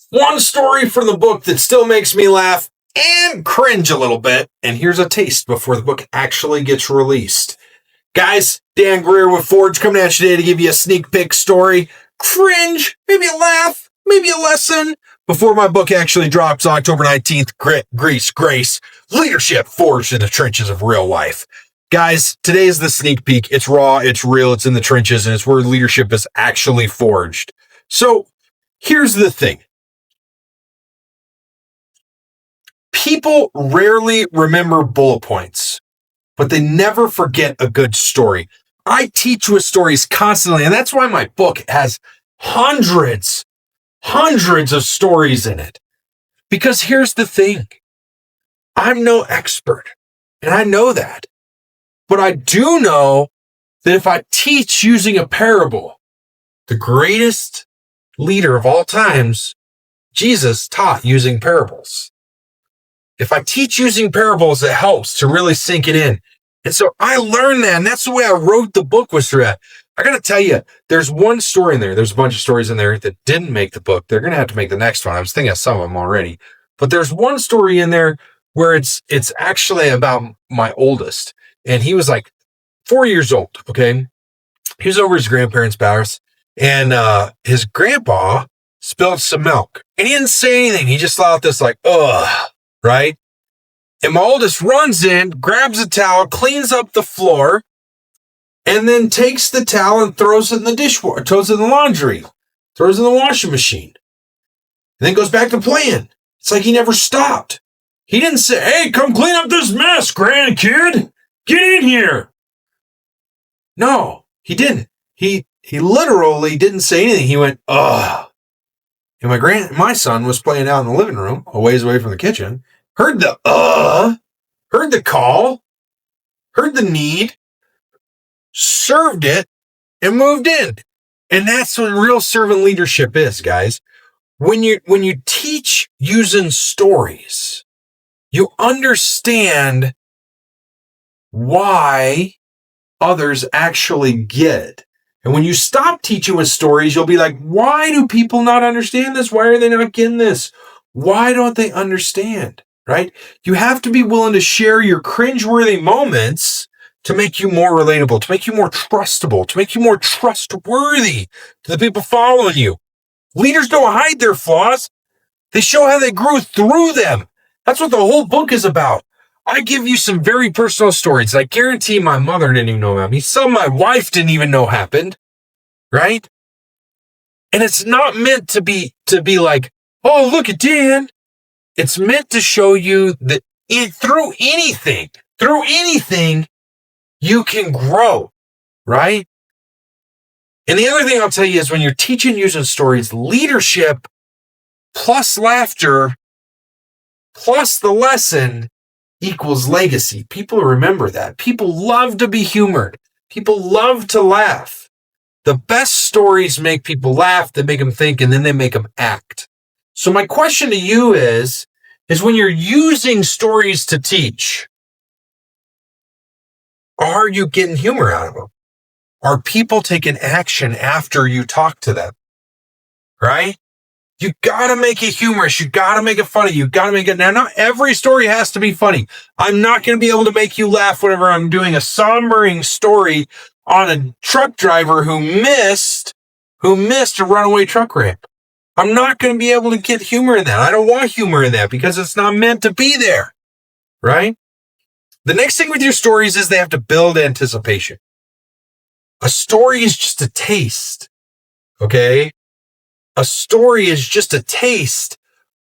One story from the book that still makes me laugh and cringe a little bit. And here's a taste before the book actually gets released. Guys, Dan Greer with Forge coming at you today to give you a sneak peek story. Cringe, maybe a laugh, maybe a lesson. Before my book actually drops October 19th, Grace, Leadership Forged in the Trenches of Real Life. Guys, today is the sneak peek. It's raw, it's real, it's in the trenches, and it's where leadership is actually forged. So here's the thing. People rarely remember bullet points, but they never forget a good story. I teach with stories constantly, and that's why my book has hundreds of stories in it. Because here's the thing. I'm no expert, and I know that. But I do know that if I teach using a parable, the greatest leader of all times, Jesus, taught using parables. If I teach using parables, it helps to really sink it in. And so I learned that, and that's the way I wrote the book was through that. I got to tell you, there's one story in there. There's a bunch of stories in there that didn't make the book. They're going to have to make the next one. I was thinking of some of them already. But there's one story in there where it's actually about my oldest. And he was like 4 years old, okay? He was over his grandparents' house, and his grandpa spilled some milk. And he didn't say anything. He just let out this like, ugh, right? And my oldest runs in, grabs a towel, cleans up the floor, and then takes the towel and throws it in the dishwasher, throws it in the laundry, throws it in the washing machine, and then goes back to playing. It's like he never stopped. He didn't say, hey, come clean up this mess, grandkid. Get in here. No, he didn't. He literally didn't say anything. He went, ugh. And my son was playing out in the living room, a ways away from the kitchen, heard the heard the call, heard the need, served it, and moved in. And that's what real servant leadership is, guys. When you teach using stories, you understand why others actually get it. And when you stop teaching with stories, you'll be like, why do people not understand this? Why are they not getting this? Why don't they understand? Right? You have to be willing to share your cringeworthy moments to make you more relatable, to make you more trustable, to make you more trustworthy to the people following you. Leaders don't hide their flaws. They show how they grew through them. That's what the whole book is about. I give you some very personal stories. I guarantee my mother didn't even know about me. Some my wife didn't even know happened. Right? And it's not meant to be like, oh, look at Dan. It's meant to show you that through anything, you can grow, right? And the other thing I'll tell you is when you're teaching using stories, leadership plus laughter plus the lesson equals legacy. People remember that. People love to be humored. People love to laugh. The best stories make people laugh, they make them think, and then they make them act. So my question to you is when you're using stories to teach, are you getting humor out of them? Are people taking action after you talk to them? Right? You gotta make it humorous. You gotta make it funny. You gotta make it. Now, not every story has to be funny. I'm not gonna be able to make you laugh whenever I'm doing a sombering story on a truck driver who missed a runaway truck ramp. I'm not going to be able to get humor in that. I don't want humor in that because it's not meant to be there, right? The next thing with your stories is they have to build anticipation. A story is just a taste, okay? A story is just a taste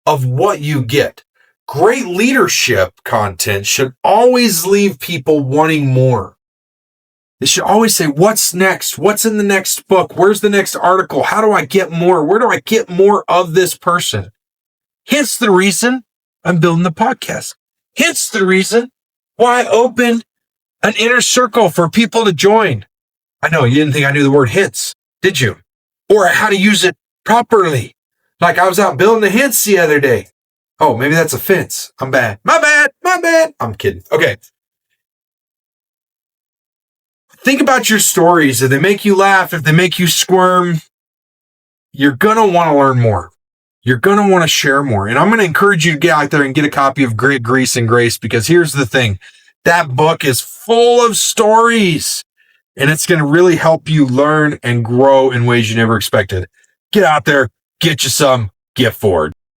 of what you get. Great leadership content should always leave people wanting more. They should always say, what's next? What's in the next book? Where's the next article? How do I get more? Where do I get more of this person? Hence the reason I'm building the podcast. Hence the reason why I opened an inner circle for people to join. I know you didn't think I knew the word hence, did you? Or how to use it properly. Like I was out building a hence the other day. Oh, maybe that's a fence. I'm bad. My bad. I'm kidding. Okay. Think about your stories. If they make you laugh, if they make you squirm, you're going to want to learn more. you're going to want to share more. And I'm going to encourage you to get out there and get a copy of Grit, Grease, and Grace, because here's the thing. That book is full of stories, and it's going to really help you learn and grow in ways you never expected. Get out there, get you some, get forward.